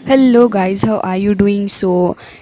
Hello guys, how are you doing.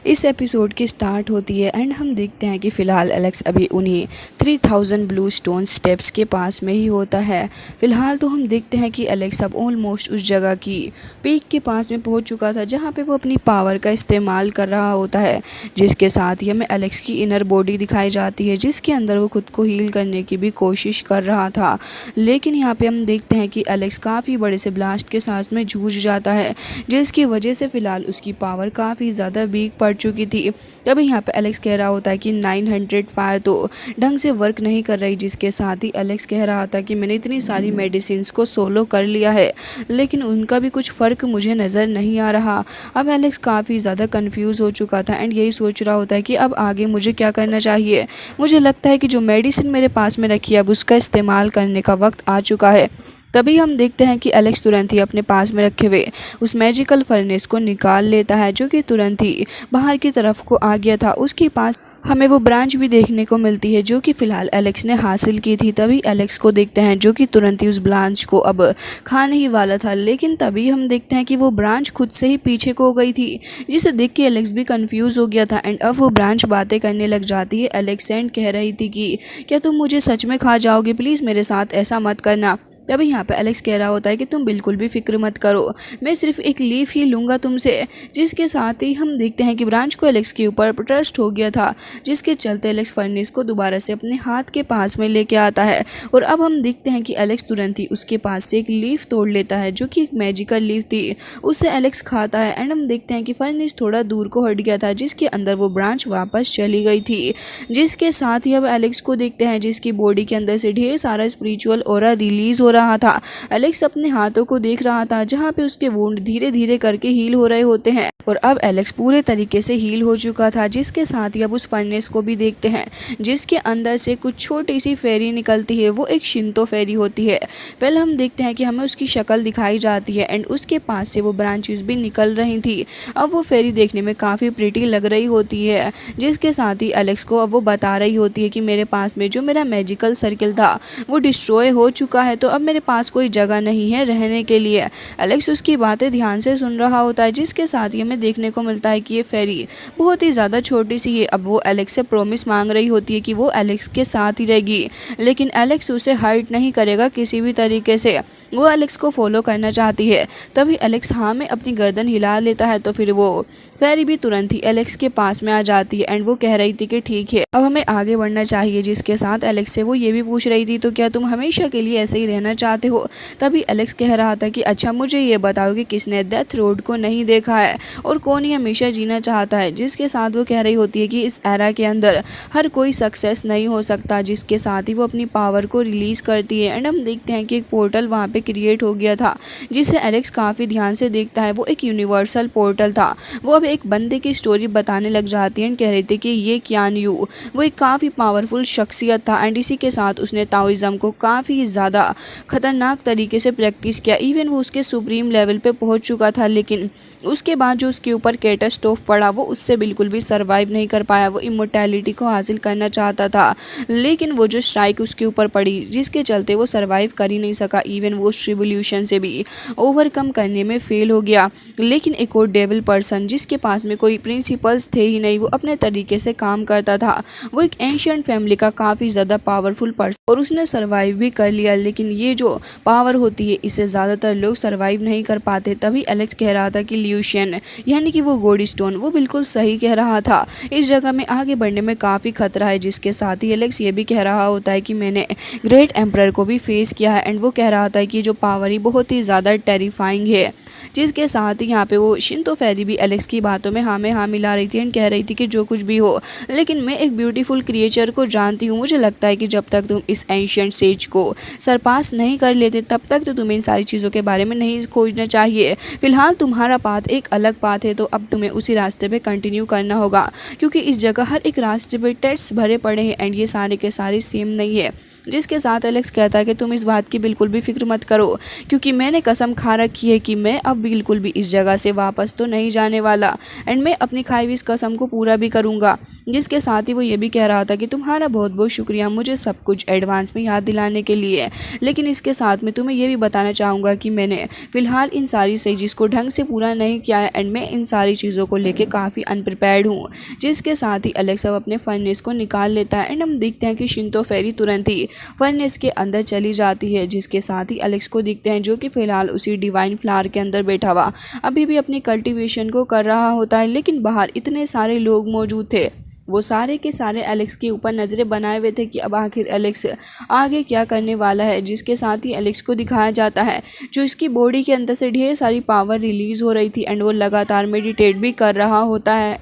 इस episode की start होती है एंड हम देखते हैं कि फ़िलहाल एलेक्स अभी उन्हीं 3000 ब्लू स्टोन स्टेप्स के पास में ही होता है। फ़िलहाल तो हम देखते हैं कि एलेक्स अब ऑलमोस्ट उस जगह की पीक के पास में पहुंच चुका था जहां पे वो अपनी पावर का इस्तेमाल कर रहा होता है, जिसके साथ ही हमें एलेक्स की इनर बॉडी दिखाई जाती है जिसके अंदर वो खुद को हील करने की भी कोशिश कर रहा था। लेकिन यहाँ पे हम देखते हैं कि एलेक्स काफ़ी बड़े से ब्लास्ट के साथ में जूझ जाता है, जिसकी वजह से फ़िलहाल उसकी पावर काफ़ी ज़्यादा वीक पड़ चुकी थी। तभी यहाँ पे एलेक्स कह रहा होता है कि 900 फायर तो ढंग से वर्क नहीं कर रही, जिसके साथ ही एलेक्स कह रहा था कि मैंने इतनी सारी मेडिसिन्स को सोलो कर लिया है लेकिन उनका भी कुछ फ़र्क मुझे नज़र नहीं आ रहा। अब एलेक्स काफ़ी ज़्यादा कंफ्यूज हो चुका था एंड यही सोच रहा होता है कि अब आगे मुझे क्या करना चाहिए। मुझे लगता है कि जो मेडिसिन मेरे पास में रखी है अब उसका इस्तेमाल करने का वक्त आ चुका है। तभी हम देखते हैं कि एलेक्स तुरंत ही अपने पास में रखे हुए उस मैजिकल फर्नेस को निकाल लेता है जो कि तुरंत ही बाहर की तरफ को आ गया था। उसके पास हमें वो ब्रांच भी देखने को मिलती है जो कि फ़िलहाल एलेक्स ने हासिल की थी। तभी एलेक्स को देखते हैं जो कि तुरंत ही उस ब्रांच को अब खाने ही वाला था, लेकिन तभी हम देखते हैं कि वो ब्रांच खुद से ही पीछे को गई थी, जिसे देख के एलेक्स भी कंफ्यूज हो गया था। एंड अब वो ब्रांच बातें करने लग जाती है एलेक्स एंड कह रही थी कि क्या तुम मुझे सच में खा जाओगे, प्लीज़ मेरे साथ ऐसा मत करना। तभी यहाँ पे एलेक्स कह रहा होता है कि तुम बिल्कुल भी फिक्र मत करो, मैं सिर्फ एक लीफ ही लूँगा तुमसे। जिसके साथ ही हम देखते हैं कि ब्रांच को एलेक्स के ऊपर ट्रस्ट हो गया था, जिसके चलते एलेक्स फर्नेस को दोबारा से अपने हाथ के पास में लेके आता है। और अब हम देखते हैं कि एलेक्स तुरंत ही उसके पास से एक लीफ तोड़ लेता है जो कि एक मैजिकल लीफ थी, उसे एलेक्स खाता है। एंड हम देखते हैं कि फर्नेस थोड़ा दूर को हट गया था जिसके अंदर वो ब्रांच वापस चली गई थी। जिसके साथ ही अब एलेक्स को देखते हैं जिसकी बॉडी के अंदर से ढेर सारा स्पिरिचुअल ऑरा रिलीज हो रहा था। एलेक्स अपने हाथों को देख रहा था जहां पे उसके वुंड धीरे धीरे करके हील हो रहे होते हैं और अब एलेक्स पूरे तरीके से हील हो चुका था। जिसके साथ ही अब उस फर्नेस को भी देखते हैं जिसके अंदर से कुछ छोटी सी फेरी निकलती है, वो एक शिंतो फेरी होती है। पहले हम देखते हैं कि हमें उसकी शक्ल दिखाई जाती है एंड उसके पास से वो ब्रांचेस भी निकल रही थी। अब वो फेरी देखने में काफ़ी प्रिटी लग रही होती है, जिसके साथ ही एलेक्स को अब वो बता रही होती है कि मेरे पास में जो मेरा मैजिकल सर्किल था वो डिस्ट्रॉय हो चुका है, तो अब मेरे पास कोई जगह नहीं है रहने के लिए। एलेक्स उसकी बातें ध्यान से सुन रहा होता है, जिसके साथ ही हमें देखने को मिलता है कि ये फेरी बहुत ही ज़्यादा छोटी सी है। अब वो एलेक्स से प्रॉमिस मांग रही होती है कि वो एलेक्स के साथ ही रहेगी, लेकिन एलेक्स उसे हर्ट नहीं करेगा किसी भी तरीके से, वो एलेक्स को फॉलो करना चाहती है। तभी एलेक्स हाँ में अपनी गर्दन हिला लेता है, तो फिर वो फेरी भी तुरंत ही एलेक्स के पास में आ जाती है एंड वो कह रही थी कि ठीक है अब हमें आगे बढ़ना चाहिए। जिसके साथ एलेक्स से वो ये भी पूछ रही थी तो क्या तुम हमेशा के लिए ऐसे ही रहना चाहते हो। तभी एलेक्स कह रहा था कि अच्छा मुझे ये बताओ कि किसने डेथ रोड को नहीं देखा है और कौन ही हमेशा जीना चाहता है। जिसके साथ वो कह रही होती है कि इस एरा के अंदर हर कोई सक्सेस नहीं हो सकता। जिसके साथ ही वो अपनी पावर को रिलीज़ करती है एंड हम देखते हैं कि एक पोर्टल वहाँ पे क्रिएट हो गया था, जिसे एलेक्स काफ़ी ध्यान से देखता है। वो एक यूनिवर्सल पोर्टल था। वो अब एक बंदे की स्टोरी बताने लग जाती है एंड कह रही थी कि ये क्यान यू वो एक काफ़ी पावरफुल शख्सियत था एंड इसी के साथ उसने ताओइज़्म को काफ़ी ज़्यादा खतरनाक तरीके से प्रैक्टिस किया। इवन वो उसके सुप्रीम लेवल पे पहुंच चुका था, लेकिन उसके बाद जो उसके ऊपर कैटास्ट्रोफ पड़ा वो उससे बिल्कुल भी सरवाइव नहीं कर पाया। वो इमोर्टैलिटी को हासिल करना चाहता था, लेकिन वो जो स्ट्राइक उसके ऊपर पड़ी जिसके चलते वो सरवाइव कर ही नहीं सका। इवन वो उस रिवोल्यूशन से भी ओवरकम करने में फेल हो गया। लेकिन एक और डेविल पर्सन जिसके पास में कोई प्रिंसिपल्स थे ही नहीं, वो अपने तरीके से काम करता था। वो एक एंशिएंट फैमिली का काफ़ी ज़्यादा पावरफुल पर्सन और उसने सरवाइव भी कर लिया, लेकिन ये जो पावर होती है इसे ज़्यादातर लोग सरवाइव नहीं कर पाते। तभी एलेक्स कह रहा था कि ल्यूशियन यानी कि वो गॉड स्टोन वो बिल्कुल सही कह रहा था, इस जगह में आगे बढ़ने में काफ़ी खतरा है। जिसके साथ ही एलेक्स ये भी कह रहा होता है कि मैंने ग्रेट एम्परर को भी फेस किया है एंड वो कह रहा था कि जो पावर ही बहुत ही ज़्यादा टेरिफाइंग है। जिसके साथ ही यहाँ पे वो शिंतो फेरी भी एलेक्स की बातों में हाँ मिला रही थी एंड कह रही थी कि जो कुछ भी हो, लेकिन मैं एक ब्यूटीफुल क्रिएचर को जानती हूँ। मुझे लगता है कि जब तक तुम इस एंशिएंट सेज को सरपास नहीं कर लेते तब तक तो तुम्हें इन सारी चीज़ों के बारे में नहीं खोजना चाहिए। फिलहाल तुम्हारा पाथ एक अलग पाथ है, तो अब तुम्हें उसी रास्ते पे कंटिन्यू करना होगा, क्योंकि इस जगह हर एक रास्ते पे टेस्ट भरे पड़े हैं एंड ये सारे के सारे सेम नहीं है। जिसके साथ एलेक्स कहता है कि तुम इस बात की बिल्कुल भी फिक्र मत करो, क्योंकि मैंने कसम खा रखी है कि मैं अब बिल्कुल भी इस जगह से वापस तो नहीं जाने वाला, एंड मैं अपनी खाई हुई इस कसम को पूरा भी करूँगा। जिसके साथ ही वो ये भी कह रहा था कि तुम्हारा बहुत बहुत शुक्रिया मुझे सब कुछ एडवांस में याद दिलाने के लिए, लेकिन इसके साथ में तुम्हें ये भी बताना चाहूँगा कि मैंने फ़िलहाल इन सारी स्टेजेस को ढंग से पूरा नहीं किया है, एंड मैं इन सारी चीज़ों को लेके काफ़ी अनप्रिपेयर्ड हूँ। जिसके साथ ही एलेक्स अब अपने फर्नेस को निकाल लेता है, एंड हम देखते हैं कि शिंतो फेरी तुरंत ही फर्नेस के अंदर चली जाती है। जिसके साथ ही एलेक्स को दिखते हैं जो कि फ़िलहाल उसी डिवाइन फ्लावर के अंदर बैठा हुआ अभी भी अपनी कल्टीवेशन को कर रहा होता है, लेकिन बाहर इतने सारे लोग मौजूद थे। वो सारे के सारे एलेक्स के ऊपर नज़रें बनाए हुए थे कि अब आखिर एलेक्स आगे क्या करने वाला है। जिसके साथ ही एलेक्स को दिखाया जाता है जो इसकी बॉडी के अंदर से ढेर सारी पावर रिलीज़ हो रही थी, एंड वो लगातार मेडिटेट भी कर रहा होता है।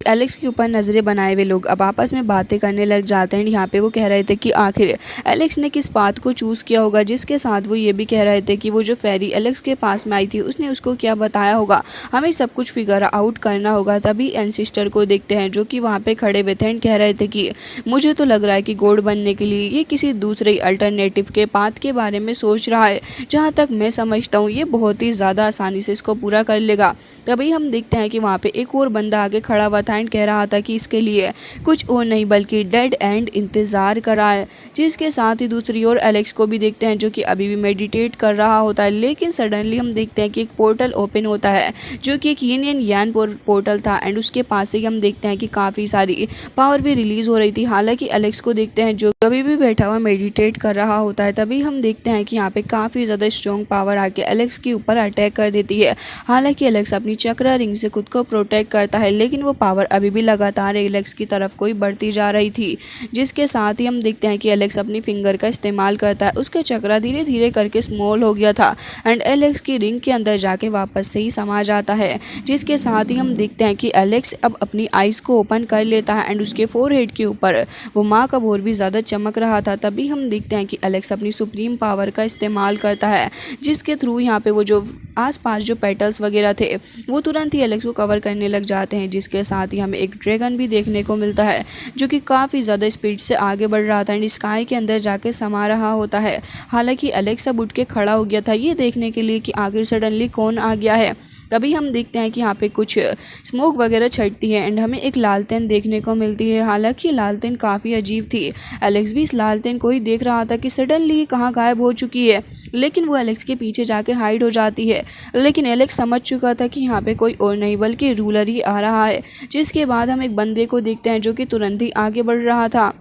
एलेक्स के ऊपर नज़रें बनाए हुए लोग अब आपस में बातें करने लग जाते हैं। यहाँ पे वो कह रहे थे कि आखिर एलेक्स ने किस पाथ को चूज़ किया होगा। जिसके साथ वो ये भी कह रहे थे कि वो जो फेरी एलेक्स के पास में आई थी उसने उसको क्या बताया होगा, हमें सब कुछ फिगर आउट करना होगा। तभी एंसिस्टर को देखते हैं जो कि वहाँ पे खड़े हुए थे, एंड कह रहे थे कि मुझे तो लग रहा है कि गॉड बनने के लिए ये किसी दूसरे अल्टरनेटिव के पाथ के बारे में सोच रहा है। जहाँ तक मैं समझता हूँ ये बहुत ही ज़्यादा आसानी से इसको पूरा कर लेगा। तभी हम देखते हैं कि वहाँ पे एक और बंदा आगे खड़ा हुआ था, एंड कह रहा था कि इसके लिए कुछ और नहीं बल्कि डेड एंड इंतज़ार करा है। जिसके साथ ही दूसरी ओर एलेक्स को भी देखते हैं जो कि अभी भी मेडिटेट कर रहा होता है, लेकिन सडनली हम देखते हैं कि एक पोर्टल ओपन होता है जो कि एक yin yang पोर्टल था, एंड उसके पास से ही हम देखते हैं कि काफ़ी सारी पावर भी रिलीज़ हो रही थी। हालांकि एलेक्स को देखते हैं जो अभी भी बैठा हुआ मेडिटेट कर रहा होता है। तभी हम देखते हैं कि यहाँ पे काफ़ी ज़्यादा स्ट्रॉन्ग पावर आके एलेक्स के ऊपर अटैक कर देती है। हालांकि एलेक्स अपनी चक्र रिंग से खुद को प्रोटेक्ट करता है, लेकिन वो पावर अभी भी लगातार एलेक्स की तरफ कोई बढ़ती जा रही थी। जिसके साथ ही हम देखते हैं कि एलेक्स अपनी फिंगर का इस्तेमाल करता है। उसका चक्रा धीरे धीरे करके स्मॉल हो गया था, एंड एलेक्स की रिंग के अंदर जाके वापस से ही समा जाता है। जिसके साथ ही हम देखते हैं कि एलेक्स अब अपनी आइज़ को ओपन कर लेता है, एंड उसके फोरहेड के ऊपर वो माँ का और भी ज़्यादा चमक रहा था। तभी हम देखते हैं कि एलेक्स अपनी सुप्रीम पावर का इस्तेमाल करता है, जिसके थ्रू यहाँ पे वो जो आसपास जो पेटल्स वगैरह थे वो तुरंत ही एलेक्स को कवर करने लग जाते हैं। जिसके साथ ही हमें एक ड्रैगन भी देखने को मिलता है जो कि काफ़ी ज़्यादा स्पीड से आगे बढ़ रहा था, एंड स्काई के अंदर जाके समा रहा होता है। हालांकि एलेक्स अब उठ के खड़ा हो गया था ये देखने के लिए कि आखिर सडनली कौन आ गया है। तभी हम देखते हैं कि यहाँ पे कुछ स्मोक वगैरह छटती है, एंड हमें एक लालटेन देखने को मिलती है। हालांकि लालटेन काफ़ी अजीब थी। एलेक्स भी इस लालटेन को ही देख रहा था कि सडनली ये कहाँ गायब हो चुकी है, लेकिन वो एलेक्स के पीछे जाके हाइड हो जाती है। लेकिन एलेक्स समझ चुका था कि यहाँ पे कोई और नहीं बल्कि रूलर ही आ रहा है। जिसके बाद हम एक बंदे को देखते हैं जो कि तुरंत ही आगे बढ़ रहा था।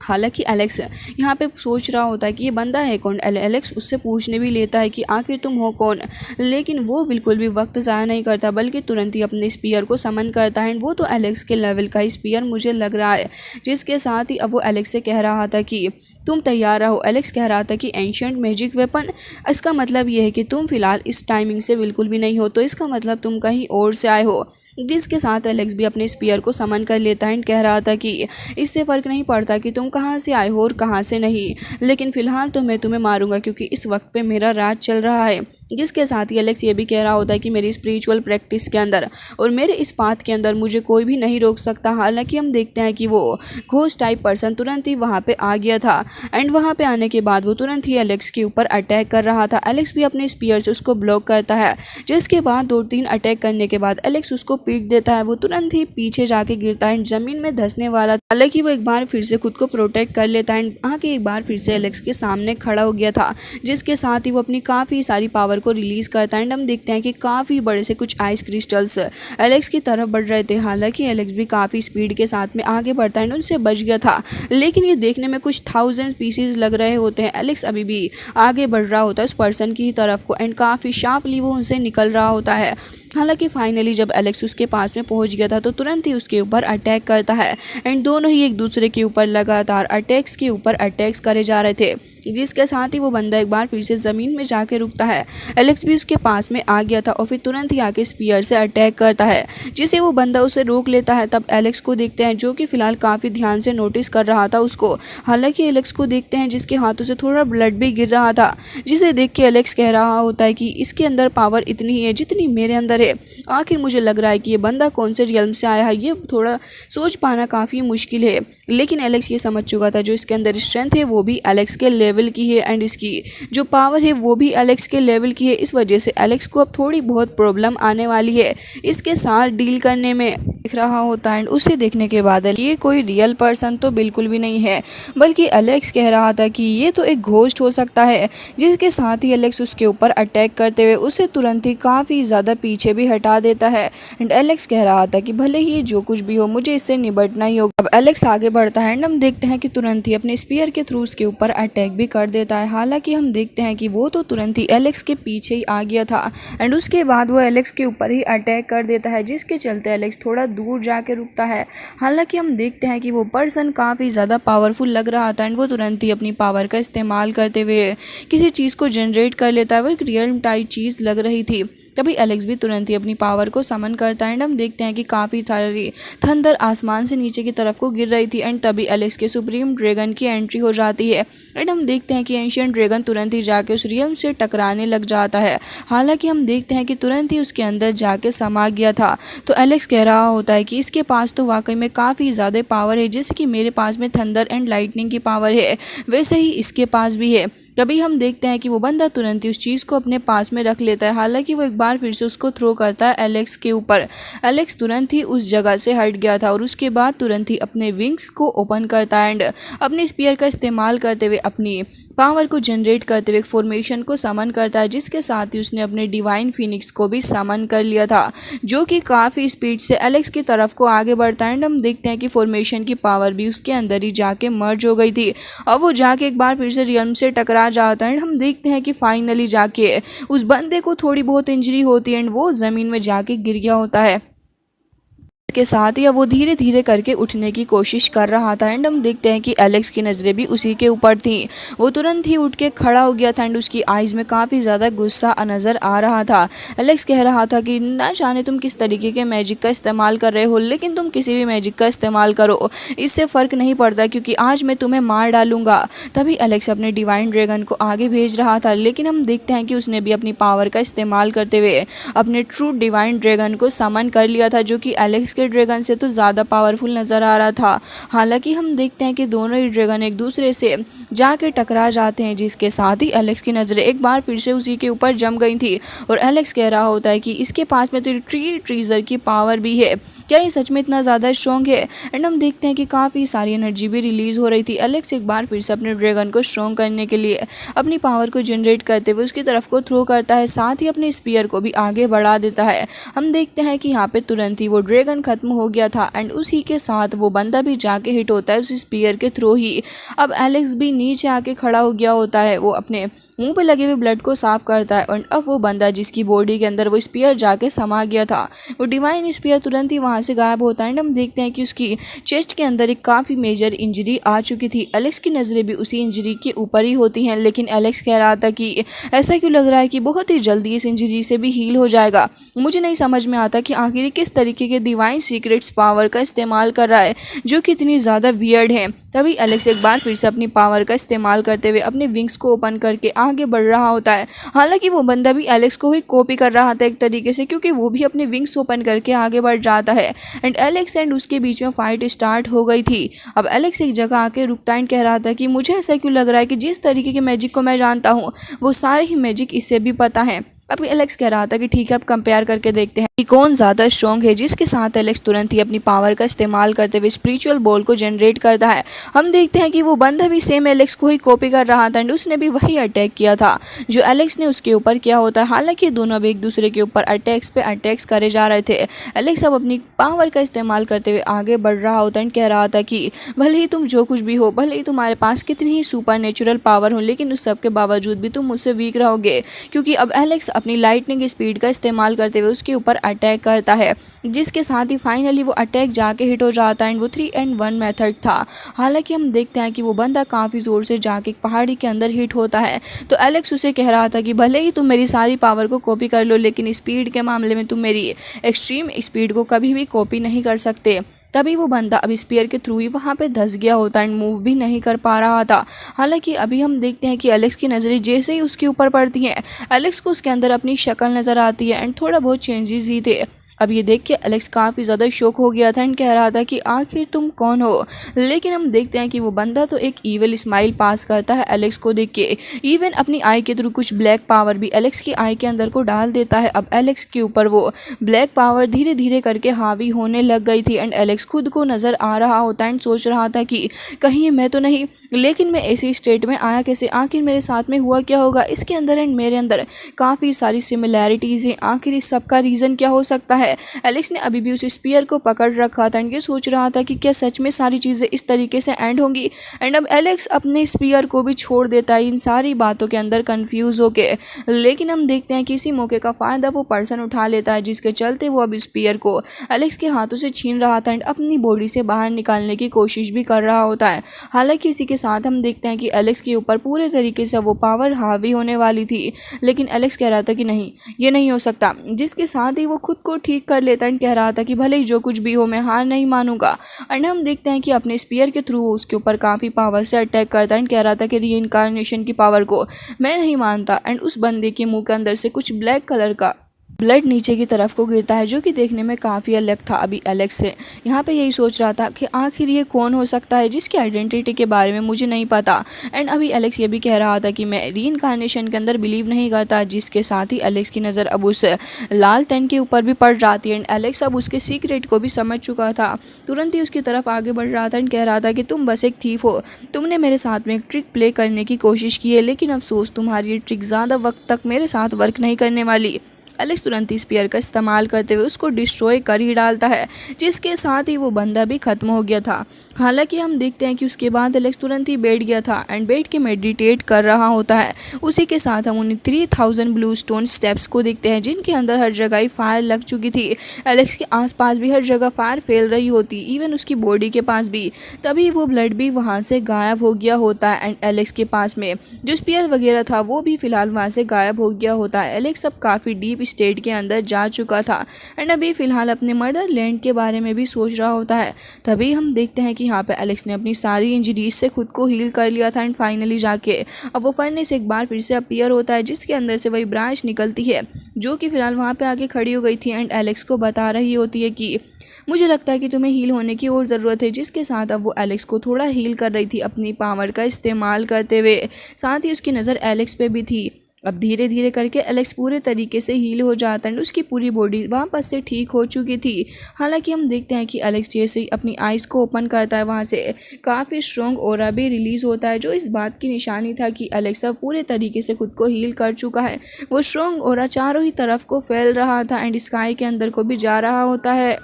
हालांकि एलेक्स यहाँ पे सोच रहा होता है कि ये बंदा है कौन। एलेक्स उससे पूछने भी लेता है कि आखिर तुम हो कौन, लेकिन वो बिल्कुल भी वक्त ज़ाया नहीं करता बल्कि तुरंत ही अपने स्पीयर को समन करता है। वो तो एलेक्स के लेवल का स्पीयर मुझे लग रहा है। जिसके साथ ही अब वो एलेक्स से कह रहा था कि तुम तैयार रहो। एलेक्स कह रहा था कि एंशिएंट मैजिक वेपन, इसका मतलब ये है कि तुम फिलहाल इस टाइमिंग से बिल्कुल भी नहीं हो, तो इसका मतलब तुम कहीं और से आए हो। जिसके साथ एलेक्स भी अपने स्पीयर को समन कर लेता है, एंड कह रहा था कि इससे फ़र्क नहीं पड़ता कि तुम कहाँ से आए हो और कहाँ से नहीं, लेकिन फ़िलहाल तो मैं तुम्हें मारूंगा क्योंकि इस वक्त पे मेरा राज चल रहा है। जिसके साथ ही एलेक्स ये भी कह रहा होता है कि मेरी स्पिरिचुअल प्रैक्टिस के अंदर और मेरे इस पाथ के अंदर मुझे कोई भी नहीं रोक सकता। हालांकि हम देखते हैं कि वो घोस्ट टाइप पर्सन तुरंत ही वहाँ पे आ गया था, एंड वहाँ पे आने के बाद वो तुरंत ही एलेक्स के ऊपर अटैक कर रहा था। एलेक्स भी अपने स्पीयर से उसको ब्लॉक करता है, जिसके बाद 2-3 अटैक करने के बाद एलेक्स उसको पीट देता है। वो तुरंत ही पीछे जाके गिरता है, ज़मीन में धंसने वाला। हालांकि वो एक बार फिर से खुद को प्रोटेक्ट कर लेता है, आके एक बार फिर से एलेक्स के सामने खड़ा हो गया था। जिसके साथ ही वो अपनी काफ़ी सारी पावर को रिलीज़ करता है, एंड हम देखते हैं कि काफ़ी बड़े से कुछ आइस क्रिस्टल्स एलेक्स की तरफ बढ़ रहे थे। हालांकि एलेक्स भी काफ़ी स्पीड के साथ में आगे बढ़ता है, उनसे बच गया था, लेकिन ये देखने में कुछ 1000 पीसीज लग रहे होते हैं। एलेक्स अभी भी आगे बढ़ रहा होता है उस पर्सन की तरफ को, एंड काफ़ी शार्पली वो उनसे निकल रहा होता है। हालांकि फाइनली जब एलेक्स उसके पास में पहुंच गया था तो तुरंत ही उसके ऊपर अटैक करता है, एंड दोनों ही एक दूसरे के ऊपर लगातार अटैक्स के ऊपर अटैक्स करे जा रहे थे। जिसके साथ ही वो बंदा एक बार फिर से ज़मीन में जाके रुकता है। एलेक्स भी उसके पास में आ गया था और फिर तुरंत ही आके स्पीयर से अटैक करता है, जिसे वो बंदा उसे रोक लेता है। तब एलेक्स को देखते हैं जो कि फिलहाल काफ़ी ध्यान से नोटिस कर रहा था उसको। हालांकि एलेक्स को देखते हैं जिसके हाथों से थोड़ा ब्लड भी गिर रहा था, जिसे देख के एलेक्स कह रहा होता है कि इसके अंदर पावर इतनी ही है जितनी मेरे अंदर है। आखिर मुझे लग रहा है कि ये बंदा कौन से रियल्म से आया है, ये थोड़ा सोच पाना काफ़ी मुश्किल है। लेकिन एलेक्स ये समझ चुका था जो इसके अंदर स्ट्रेंथ है वो भी एलेक्स के लेवल की है एंड इसकी जो पावर है वो भी एलेक्स के लेवल की है। इस वजह से एलेक्स को अब थोड़ी बहुत प्रॉब्लम आने वाली है इसके साथ डील करने में। दिख रहा होता है एंड उसे देखने के बाद ये कोई रियल पर्सन तो बिल्कुल भी नहीं है, बल्कि एलेक्स कह रहा था कि ये तो एक घोस्ट हो सकता है। जिसके साथ ही एलेक्स उसके ऊपर अटैक करते हुए उसे तुरंत ही काफ़ी ज़्यादा पीछे भी हटा देता है। एंड एलेक्स कह रहा था कि भले ही जो कुछ भी हो मुझे इससे निपटना ही होगा। अब एलेक्स आगे बढ़ता है एंड हम देखते हैं कि तुरंत ही अपने स्पीयर के थ्रू उसके ऊपर अटैक भी कर देता है। हालांकि हम देखते हैं कि वो तो तुरंत ही एलेक्स के पीछे ही आ गया था एंड उसके बाद वो एलेक्स के ऊपर ही अटैक कर देता है, जिसके चलते एलेक्स थोड़ा दूर जाके रुकता है। हालांकि हम देखते हैं कि वो पर्सन काफ़ी ज़्यादा पावरफुल लग रहा था एंड वो तुरंत ही अपनी पावर का इस्तेमाल करते हुए किसी चीज़ को जनरेट कर लेता है। वो एक रियल टाइप चीज़ लग रही थी। तभी एलेक्स भी तुरंत ही अपनी पावर को समन करता है एंड हम देखते हैं कि काफ़ी सारी थंडर आसमान से नीचे की तरफ को गिर रही थी एंड तभी एलेक्स के सुप्रीम ड्रैगन की एंट्री हो जाती है एंड हम देखते हैं कि एंशिएंट ड्रैगन तुरंत ही जाके उस रियल्म से टकराने लग जाता है। हालांकि हम देखते हैं कि तुरंत ही उसके अंदर जाके समा गया था। तो एलेक्स कह रहा होता है कि इसके पास तो वाकई में काफ़ी ज़्यादा पावर है, जैसे कि मेरे पास में थंडर एंड लाइटनिंग की पावर है वैसे ही इसके पास भी है। तभी हम देखते हैं कि वो बंदा तुरंत ही उस चीज़ को अपने पास में रख लेता है। हालांकि वो एक बार फिर से उसको थ्रो करता है एलेक्स के ऊपर। एलेक्स तुरंत ही उस जगह से हट गया था और उसके बाद तुरंत ही अपने विंग्स को ओपन करता है एंड अपने स्पीयर का इस्तेमाल करते हुए अपनी पावर को जनरेट करते हुए फॉर्मेशन को समन करता है, जिसके साथ ही उसने अपने डिवाइन फिनिक्स को भी समन कर लिया था, जो कि काफ़ी स्पीड से एलेक्स की तरफ को आगे बढ़ता है एंड हम देखते हैं कि फॉर्मेशन की पावर भी उसके अंदर ही जाके मर्ज हो गई थी और वो जाके एक बार फिर से रियल्म से टकरा जाता है एंड हम देखते हैं कि फाइनली जाके उस बंदे को थोड़ी बहुत इंजरी होती है एंड वो ज़मीन में जाके गिर गया होता है। के साथ ही वो धीरे धीरे करके उठने की कोशिश कर रहा था एंड हम देखते हैं कि एलेक्स की नज़रें भी उसी के ऊपर थी। वो तुरंत ही उठ के खड़ा हो गया था एंड उसकी आइज़ में काफ़ी ज़्यादा गुस्सा नज़र आ रहा था। एलेक्स कह रहा था कि ना जाने तुम किस तरीके के मैजिक का इस्तेमाल कर रहे हो, लेकिन तुम किसी भी मैजिक का इस्तेमाल करो, इससे फ़र्क नहीं पड़ता क्योंकि आज मैं तुम्हें मार डालूंगा। तभी एलेक्स अपने डिवाइन ड्रैगन को आगे भेज रहा था, लेकिन हम देखते हैं कि उसने भी अपनी पावर का इस्तेमाल करते हुए अपने ट्रू डिवाइन ड्रैगन को समन कर लिया था, जो कि एलेक्स ड्रैगन से तो ज़्यादा पावरफुल नज़र आ रहा था। हालांकि हम देखते हैं कि दोनों ही ड्रैगन एक दूसरे से जाके टकरा जाते हैं, जिसके साथ ही एलेक्स की नज़रें एक बार फिर से उसी के ऊपर जम गई थी और एलेक्स कह रहा होता है कि इसके पास में तो ट्रीजर की पावर भी है, क्या ये सच में इतना ज़्यादा स्ट्रॉन्ग है। एंड हम देखते हैं कि काफ़ी सारी एनर्जी भी रिलीज़ हो रही थी। एलेक्स एक बार फिर से अपने ड्रैगन को स्ट्रॉन्ग करने के लिए अपनी पावर को जनरेट करते हुए उसकी तरफ को थ्रो करता है, साथ ही अपने स्पीयर को भी आगे बढ़ा देता है। हम देखते हैं कि यहाँ पे तुरंत ही वो ड्रैगन खत्म हो गया था एंड उसी के साथ वो बंदा भी जाके हिट होता है उस स्पीयर के थ्रू ही। अब एलेक्स भी नीचे आके खड़ा हो गया होता है, वो अपने मुंह पे लगे हुए ब्लड को साफ करता है और अब वो बंदा जिसकी बॉडी के अंदर वो स्पीयर जाके समा गया था, वो डिवाइन स्पीयर तुरंत ही वहाँ से गायब होता है एंड हम देखते हैं कि उसकी चेस्ट के अंदर एक काफ़ी मेजर इंजरी आ चुकी थी। एलेक्स की नज़रें भी उसी इंजरी के ऊपर ही होती हैं, लेकिन एलेक्स कह रहा था कि ऐसा क्यों लग रहा है कि बहुत ही जल्दी इस इंजरी से भी हील हो जाएगा। मुझे नहीं समझ में आता कि आखिर किस तरीके के डिवाइन सीक्रेट्स पावर का इस्तेमाल कर रहा है जो कि इतनी ज़्यादा वियर्ड है। तभी एलेक्स एक बार फिर से अपनी पावर का इस्तेमाल करते हुए अपने विंग्स को ओपन करके आगे बढ़ रहा होता है। हालांकि वो बंदा भी एलेक्स को ही कॉपी कर रहा था एक तरीके से, क्योंकि वो भी अपने विंग्स ओपन करके आगे बढ़ जाता है एंड एलेक्स एंड उसके बीच में फाइट स्टार्ट हो गई थी। अब एलेक्स एक जगह आके रुकता एंड कह रहा था कि मुझे ऐसा क्यों लग रहा है कि जिस तरीके के मैजिक को मैं जानता हूँ वो सारे ही मैजिक इसे भी पता है। अब एलेक्स कह रहा था कि ठीक है, अब कंपेयर करके देखते हैं कि कौन ज़्यादा स्ट्रॉन्ग है, जिसके साथ एलेक्स तुरंत ही अपनी पावर का इस्तेमाल करते हुए स्पिरिचुअल बॉल को जनरेट करता है। हम देखते हैं कि वो बंदा भी सेम एलेक्स को ही कॉपी कर रहा था एंड उसने भी वही अटैक किया था जो एलेक्स ने उसके ऊपर किया होता है। हालांकि दोनों अब एक दूसरे के ऊपर अटैक्स पे अटैक्स करे जा रहे थे। एलेक्स अब अपनी पावर का इस्तेमाल करते हुए आगे बढ़ रहा होता एंड कह रहा था कि भले ही तुम जो कुछ भी हो, भले ही तुम्हारे पास कितनी ही सुपर नेचुरल पावर हो, लेकिन उस सब के बावजूद भी तुम मुझसे वीक रहोगे, क्योंकि अब एलेक्स अपनी लाइटनिंग स्पीड का इस्तेमाल करते हुए उसके ऊपर अटैक करता है, जिसके साथ ही फाइनली वो अटैक जाके हिट हो जाता है एंड वो 3 and 1 मेथड था। हालांकि हम देखते हैं कि वो बंदा काफ़ी ज़ोर से जाके एक पहाड़ी के अंदर हिट होता है। तो एलेक्स उसे कह रहा था कि भले ही तुम मेरी सारी पावर को कॉपी कर लो, लेकिन स्पीड के मामले में तुम मेरी एक्सट्रीम स्पीड को कभी भी कॉपी नहीं कर सकते। तभी वो बंदा अब स्पीयर के थ्रू ही वहाँ पे धंस गया होता एंड मूव भी नहीं कर पा रहा था। हालांकि अभी हम देखते हैं कि एलेक्स की नज़रें जैसे ही उसके ऊपर पड़ती हैं, एलेक्स को उसके अंदर अपनी शक्ल नज़र आती है एंड थोड़ा बहुत चेंजेस ही थे। अब ये देख के एलेक्स काफ़ी ज़्यादा शॉक हो गया था एंड कह रहा था कि आखिर तुम कौन हो। लेकिन हम देखते हैं कि वो बंदा तो एक ईविल स्माइल पास करता है एलेक्स को देख के, इवन अपनी आई के थ्रू कुछ ब्लैक पावर भी एलेक्स की आई के अंदर को डाल देता है। अब एलेक्स के ऊपर वो ब्लैक पावर धीरे धीरे करके हावी होने लग गई थी एंड एलेक्स खुद को नज़र आ रहा होता एंड सोच रहा था कि कहीं मैं तो नहीं, लेकिन मैं ऐसी स्टेट में आया कैसे, आखिर मेरे साथ में हुआ क्या होगा। इसके अंदर एंड मेरे अंदर काफ़ी सारी सिमिलैरिटीज़ हैं, आखिर इस सब का रीज़न क्या हो सकता है। एलेक्स ने अभी भी उस स्पीयर को पकड़ रखा था एंड ये सोच रहा था कि क्या सच में सारी चीज़ें इस तरीके से एंड होंगी। एंड अब एलेक्स अपने स्पीयर को भी छोड़ देता है इन सारी बातों के अंदर कंफ्यूज होके। लेकिन हम देखते हैं कि इसी मौके का फ़ायदा वो पर्सन उठा लेता है, जिसके चलते वो अब स्पीयर को एलेक्स के हाथों से छीन रहा था एंड अपनी बॉडी से बाहर निकालने की कोशिश भी कर रहा होता है। हालांकि इसी के साथ हम देखते हैं कि एलेक्स के ऊपर पूरे तरीके से वो पावर हावी होने वाली थी, लेकिन एलेक्स कह रहा था कि नहीं, ये नहीं हो सकता। जिसके साथ ही वो खुद को ठीक कर लेता एंड कह रहा था कि भले ही जो कुछ भी हो मैं हार नहीं मानूंगा। एंड हम देखते हैं कि अपने स्पीयर के थ्रू उसके ऊपर काफ़ी पावर से अटैक करता है एंड कह रहा था कि रीइंकार्नेशन की पावर को मैं नहीं मानता। एंड उस बंदे के मुंह के अंदर से कुछ ब्लैक कलर का ब्लड नीचे की तरफ को गिरता है, जो कि देखने में काफ़ी अलग था अभी एलेक्स से। यहाँ पे यही सोच रहा था कि आखिर ये कौन हो सकता है जिसकी आइडेंटिटी के बारे में मुझे नहीं पता। एंड अभी एलेक्स ये भी कह रहा था कि मैं रीइंकार्नेशन के अंदर बिलीव नहीं करता, जिसके साथ ही एलेक्स की नज़र अब उस लाल तन के ऊपर भी पड़ जाती है एंड एलेक्स अब उसके सीक्रेट को भी समझ चुका था। तुरंत ही उसकी तरफ आगे बढ़ रहा था एंड कह रहा था कि तुम बस एक थीफ हो, तुमने मेरे साथ में एक ट्रिक प्ले करने की कोशिश की है, लेकिन अफसोस तुम्हारी ये ट्रिक ज़्यादा वक्त तक मेरे साथ वर्क नहीं करने वाली। एलेक्स तुरंत ही स्पीयर का इस्तेमाल करते हुए उसको डिस्ट्रॉय कर ही डालता है, जिसके साथ ही वो बंदा भी खत्म हो गया था। हालांकि हम देखते हैं कि उसके बाद एलेक्स तुरंत ही बैठ गया था एंड बैठ के मेडिटेट कर रहा होता है। उसी के साथ हम उन्हें 3000 ब्लू स्टोन स्टेप्स को देखते हैं, जिनके अंदर हर जगह ही फायर लग चुकी थी। एलेक्स के आसपास भी हर जगह फायर फैल रही होती, इवन उसकी बॉडी के पास भी। तभी वो ब्लड भी वहाँ से गायब हो गया होता है एंड एलेक्स के पास में जो स्पीयर वगैरह था वो भी फिलहाल वहाँ से गायब हो गया होता है। एलेक्स अब काफ़ी डीप स्टेट के अंदर जा चुका था एंड अभी फिलहाल अपने मर्डर लैंड के बारे में भी सोच रहा होता है। तभी हम देखते हैं कि यहाँ पे एलेक्स ने अपनी सारी इंजरीज से खुद को हील कर लिया था एंड फाइनली जाके अब वो फर्नेस एक बार फिर से अपीयर होता है, जिसके अंदर से वही ब्रांच निकलती है जो कि फिलहाल वहाँ पे आके खड़ी हो गई थी एंड एलेक्स को बता रही होती है कि मुझे लगता है कि तुम्हें हील होने की और ज़रूरत है। जिसके साथ अब वो एलेक्स को थोड़ा हील कर रही थी अपनी पावर का इस्तेमाल करते हुए। साथ ही उसकी नज़र एलेक्स पे भी थी। अब धीरे धीरे करके एलेक्स पूरे तरीके से हील हो जाता है, उसकी पूरी बॉडी वापस से ठीक हो चुकी थी। हालांकि हम देखते हैं कि एलेक्स जैसे ही अपनी आइज़ को ओपन करता है, वहाँ से काफ़ी स्ट्रॉन्ग ऑरा भी रिलीज़ होता है, जो इस बात की निशानी था कि एलेक्स अब पूरे तरीके से खुद को हील कर चुका है। वो स्ट्रॉन्ग ऑरा चारों ही तरफ को फैल रहा था एंड स्काई के अंदर को भी जा रहा होता है।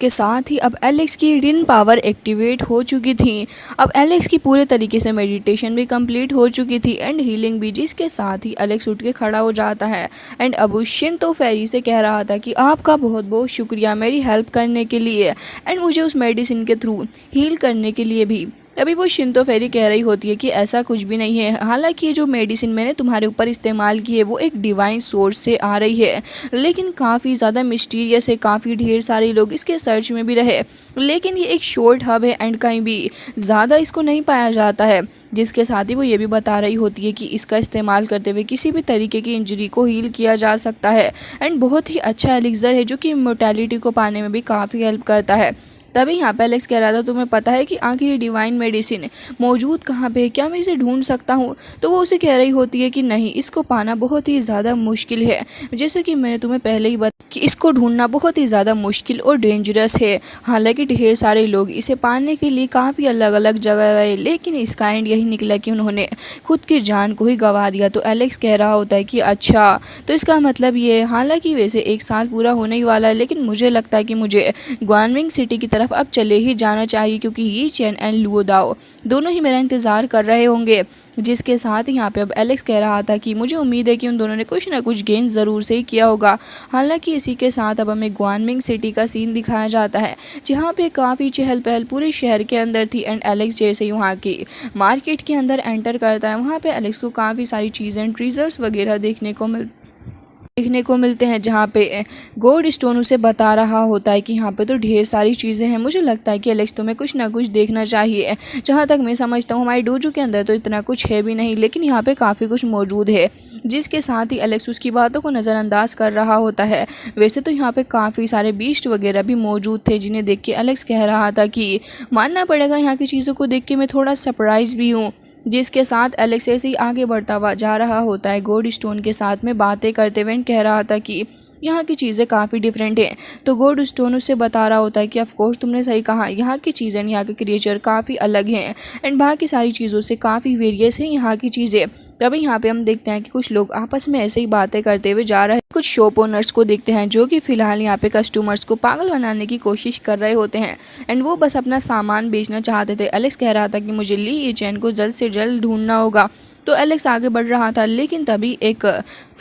के साथ ही अब एलेक्स की रिन पावर एक्टिवेट हो चुकी थी। अब एलेक्स की पूरे तरीके से मेडिटेशन भी कंप्लीट हो चुकी थी एंड हीलिंग भी, जिसके साथ ही एलेक्स उठ के खड़ा हो जाता है एंड अब उस शिंतो फेरी से कह रहा था कि आपका बहुत बहुत शुक्रिया मेरी हेल्प करने के लिए एंड मुझे उस मेडिसिन के थ्रू हील करने के लिए भी। तभी वो शिंतो फेरी कह रही होती है कि ऐसा कुछ भी नहीं है, हालांकि ये जो मेडिसिन मैंने तुम्हारे ऊपर इस्तेमाल की है वो एक डिवाइन सोर्स से आ रही है, लेकिन काफ़ी ज़्यादा मिस्टीरियस है। काफ़ी ढेर सारे लोग इसके सर्च में भी रहे, लेकिन ये एक शॉर्ट हब है एंड कहीं भी ज़्यादा इसको नहीं पाया जाता है। जिसके साथ ही वो ये भी बता रही होती है कि इसका इस्तेमाल करते हुए किसी भी तरीके की इंजरी को हील किया जा सकता है एंड बहुत ही अच्छा एलिक्सर है, जो कि इमोर्टैलिटी को पाने में भी काफ़ी हेल्प करता है। तभी यहाँ पे एलेक्स कह रहा था तुम्हें पता है कि आखिर ये डिवाइन मेडिसिन मौजूद कहाँ पे है, क्या मैं इसे ढूंढ सकता हूँ। तो वो उसे कह रही होती है कि नहीं, इसको पाना बहुत ही ज़्यादा मुश्किल है। जैसे कि मैंने तुम्हें पहले ही बताया कि इसको ढूंढना बहुत ही ज़्यादा मुश्किल और डेंजरस है। हालांकि ढेर सारे लोग इसे पाने के लिए काफ़ी अलग अलग जगह गए, लेकिन इसका एंड यही निकला कि उन्होंने खुद की जान को ही गंवा दिया। तो एलेक्स कह रहा होता है कि अच्छा, तो इसका मतलब ये है। हालांकि वैसे 1 साल पूरा होने ही वाला है, लेकिन मुझे लगता है कि मुझे ग्वानविंग सिटी की तरफ तरफ अब चले ही जाना चाहिए, क्योंकि ये चेन एंड लुओ दाओ दोनों ही मेरा इंतज़ार कर रहे होंगे। जिसके साथ यहाँ पे अब एलेक्स कह रहा था कि मुझे उम्मीद है कि उन दोनों ने कुछ ना कुछ गेन ज़रूर से ही किया होगा। हालांकि इसी के साथ अब हमें ग्वानमिंग सिटी का सीन दिखाया जाता है, जहाँ पे काफ़ी चहल पहल पूरे शहर के अंदर थी। एंड एलेक्स जैसे ही वहाँ की मार्केट के अंदर एंटर करता है, वहाँ पे एलेक्स को काफ़ी सारी चीज़ें ट्रीजर्स वगैरह देखने को मिलते हैं, जहाँ पे गोल्ड स्टोन उसे बता रहा होता है कि यहाँ पे तो ढेर सारी चीज़ें हैं। मुझे लगता है कि एलेक्स तुम्हें कुछ ना कुछ देखना चाहिए। जहाँ तक मैं समझता हूँ हमारे डोजो के अंदर तो इतना कुछ है भी नहीं, लेकिन यहाँ पे काफ़ी कुछ मौजूद है। जिसके साथ ही एलेक्स उसकी बातों को नज़रअंदाज कर रहा होता है। वैसे तो यहाँ पे काफ़ी सारे बीस्ट वगैरह भी मौजूद थे, जिन्हें देख के एलेक्स कह रहा था कि मानना पड़ेगा यहाँ की चीज़ों को देख के मैं थोड़ा सरप्राइज भी हूँ। जिसके साथ एलेक्स ऐसे ही आगे बढ़ता हुआ जा रहा होता है, गोल्ड स्टोन के साथ में बातें करते हुए कह रहा था कि यहाँ की चीज़ें काफ़ी डिफरेंट हैं। तो गोल्ड स्टोन उससे बता रहा होता है कि ऑफ कोर्स तुमने सही कहा, यहाँ की चीज़ें यहाँ के क्रिएचर काफ़ी अलग हैं एंड बाकी सारी चीज़ों से काफ़ी वेरियस हैं यहाँ की चीज़ें। तभी यहाँ पे हम देखते हैं कि कुछ लोग आपस में ऐसे ही बातें करते हुए जा रहे हैं। कुछ शॉप ओनर्स को देखते हैं जो कि फ़िलहाल यहाँ पे कस्टमर्स को पागल बनाने की कोशिश कर रहे होते हैं एंड वो बस अपना सामान बेचना चाहते थे। एलेक्स कह रहा था कि मुझे ली ये चैन को जल्द से जल्द ढूंढना होगा। तो एलेक्स आगे बढ़ रहा था, लेकिन तभी एक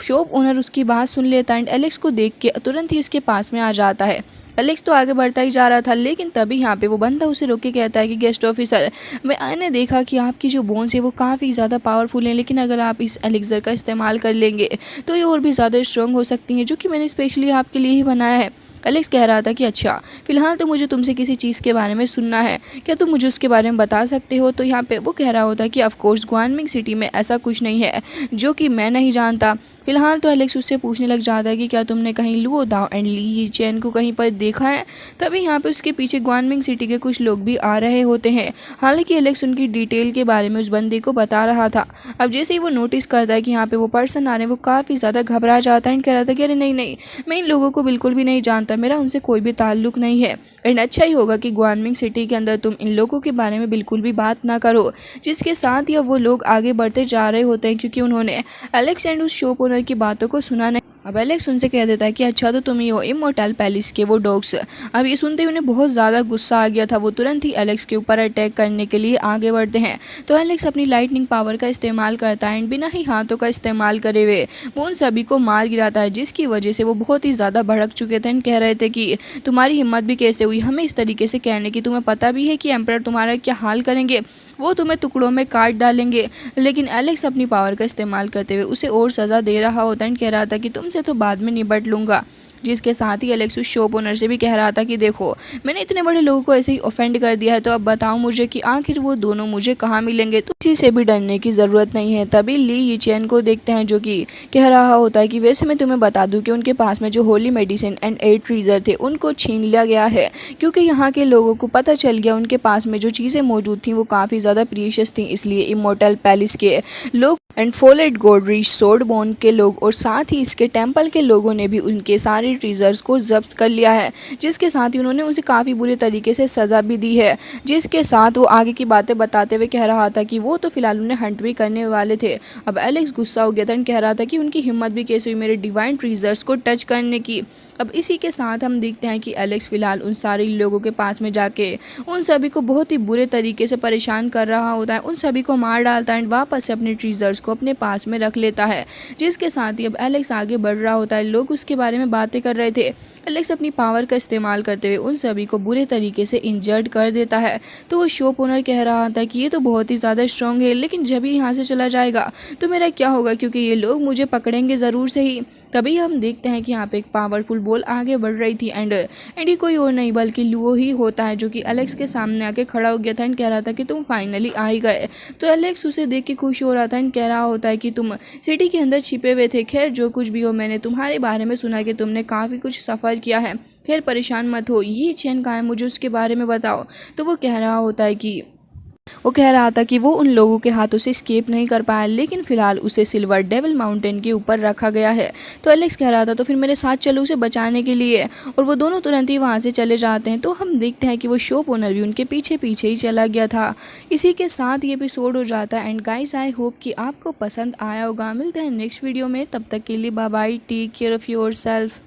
शॉप ओनर उसकी बात सुन लेता है एंड एलेक्स को देख के तुरंत ही उसके पास में आ जाता है। एलेक्स तो आगे बढ़ता ही जा रहा था, लेकिन तभी यहाँ पे वो बंदा उसे रोक के कहता है कि गेस्ट ऑफिसर, मैंने देखा कि आपकी जो बोन्स है वो काफ़ी ज़्यादा पावरफुल हैं, लेकिन अगर आप इस एलिक्सर का इस्तेमाल कर लेंगे तो ये और भी ज़्यादा स्ट्रॉन्ग हो सकती हैं, जो कि मैंने स्पेशली आपके लिए ही बनाया है। एलेक्स कह रहा था कि अच्छा, फ़िलहाल तो मुझे तुमसे किसी चीज़ के बारे में सुनना है, क्या तुम मुझे उसके बारे में बता सकते हो? तो यहाँ पे वो कह रहा होता कि ऑफ कोर्स ग्वानमिंग सिटी में ऐसा कुछ नहीं है जो कि मैं नहीं जानता। फ़िलहाल तो एलेक्स उससे पूछने लग जाता है कि क्या तुमने कहीं लुओ दाओ एंड ली ये चैन को कहीं पर देखा है? तभी यहाँ पे उसके पीछे ग्वानमिंग सिटी के कुछ लोग भी आ रहे होते हैं। हालांकि एलेक्स उनकी डिटेल के बारे में उस बंदे को बता रहा था। अब जैसे ही वो नोटिस करता है कि यहाँ पे वो पर्सन आ रहे हैं, वो काफ़ी ज़्यादा घबरा जाता है एंड कह रहा था कि अरे नहीं नहीं, मैं इन लोगों को बिल्कुल भी नहीं जानता, मेरा उनसे कोई भी ताल्लुक नहीं है एंड अच्छा ही होगा कि ग्वानमिंग सिटी के अंदर तुम इन लोगों के बारे में बिल्कुल भी बात ना करो। जिसके साथ ही वो लोग आगे बढ़ते जा रहे होते हैं, क्योंकि उन्होंने एलेक्स एंड उस शॉप ओनर की बातों को सुना नहीं। अब एलेक्स उनसे कह देता है कि अच्छा, तो तुम ही हो इमोर्टल पैलेस के वो डॉग्स। अब ये सुनते ही उन्हें बहुत ज़्यादा गुस्सा आ गया था। वो तुरंत ही एलेक्स के ऊपर अटैक करने के लिए आगे बढ़ते हैं। तो एलेक्स अपनी लाइटनिंग पावर का इस्तेमाल करता है एंड बिना ही हाथों का इस्तेमाल करे हुए वो उन सभी को मार गिराता है, जिसकी वजह से वो बहुत ही ज़्यादा भड़क चुके थे एंड कह रहे थे कि तुम्हारी हिम्मत भी कैसे हुई हमें इस तरीके से कहने की, तुम्हें पता भी है कि एम्परर तुम्हारा क्या हाल करेंगे, वो तुम्हें टुकड़ों में काट डालेंगे। लेकिन एलेक्स अपनी पावर का इस्तेमाल करते हुए उसे और सज़ा दे रहा होता है एंड कह रहा था कि तुमसे तो बाद में निपट लूँगा। जिसके साथ ही एलेक्स उस शॉप ओनर से भी कह रहा था कि देखो, मैंने इतने बड़े लोगों को ऐसे ही ऑफेंड कर दिया है, तो अब बताओ मुझे कि आखिर वो दोनों मुझे कहाँ मिलेंगे। तो किसी से भी डरने की ज़रूरत नहीं है। तभी ली ये चैन को देखते हैं, जो कि कह रहा होता है कि वैसे मैं तुम्हें बता दूं कि उनके पास में जो होली मेडिसिन एंड 8 ट्रीजर थे उनको छीन लिया गया है, क्योंकि यहाँ के लोगों को पता चल गया उनके पास में जो चीज़ें मौजूद थी वो काफ़ी ज़्यादा प्रीशियस थी। इसलिए इमोर्टल पैलेस के लोग एंड फोलेट गोल्डरिच सोड बोन के लोग और साथ ही इसके टेंपल के लोगों ने भी उनके सारे ट्रीजर्स को जब्त कर लिया है। जिसके साथ ही उन्होंने उसे काफ़ी बुरे तरीके से सज़ा भी दी है। जिसके साथ वो आगे की बातें बताते हुए कह रहा था कि वो तो फिलहाल उन्हें हंट भी करने वाले थे। अब एलेक्स गुस्सा हो गया था एंड कह रहा था कि उनकी हिम्मत भी कैसे हुई मेरे डिवाइन ट्रीजर्स को टच करने की। अब इसी के साथ हम देखते हैं कि एलेक्स फिलहाल उन सारे लोगों के पास में जाके उन सभी को बहुत ही बुरे तरीके से परेशान कर रहा होता है, उन सभी को मार डालता है एंड वापस से अपने ट्रीजर्स को अपने पास में रख लेता है। जिसके साथ ही अब एलेक्स आगे बढ़ रहा होता है। लोग उसके बारे में बातें कर रहे थे। एलेक्स अपनी पावर का इस्तेमाल करते हुए उन सभी को बुरे तरीके से इंजर्ड कर देता है। तो वो शॉप ओनर कह रहा था कि ये तो बहुत ही ज़्यादा स्ट्रॉन्ग है, लेकिन जब ही यहाँ से चला जाएगा तो मेरा क्या होगा, क्योंकि ये लोग मुझे पकड़ेंगे ज़रूर से ही। तभी हम देखते हैं कि यहाँ पे एक पावरफुल बॉल आगे बढ़ रही थी एंड ये कोई और नहीं बल्कि लुओ ही होता है, जो कि एलेक्स के सामने आके खड़ा हो गया था एंड कह रहा था कि तुम फाइनली आ ही गए। तो एलेक्स उसे देख के खुश हो रहा था एंड कह रहा होता है कि तुम सिटी के अंदर छिपे हुए थे। खैर जो कुछ भी हो, मैंने तुम्हारे बारे में सुना कि तुमने काफ़ी कुछ सफ़र किया है। खैर परेशान मत हो, ये चैन कहाँ है, मुझे उसके बारे में बताओ। तो वो कह रहा था कि वो उन लोगों के हाथों से स्केप नहीं कर पाया, लेकिन फिलहाल उसे सिल्वर डेविल माउंटेन के ऊपर रखा गया है। तो एलेक्स कह रहा था तो फिर मेरे साथ चलो उसे बचाने के लिए, और वो दोनों तुरंत ही वहाँ से चले जाते हैं। तो हम देखते हैं कि वो शॉप ओनर भी उनके पीछे पीछे ही चला गया था। इसी के साथ ये एपिसोड हो जाता है एंड गाइस आई होप कि आपको पसंद आया होगा। मिलते हैं नेक्स्ट वीडियो में, तब तक के लिए bye bye, take care of yourself.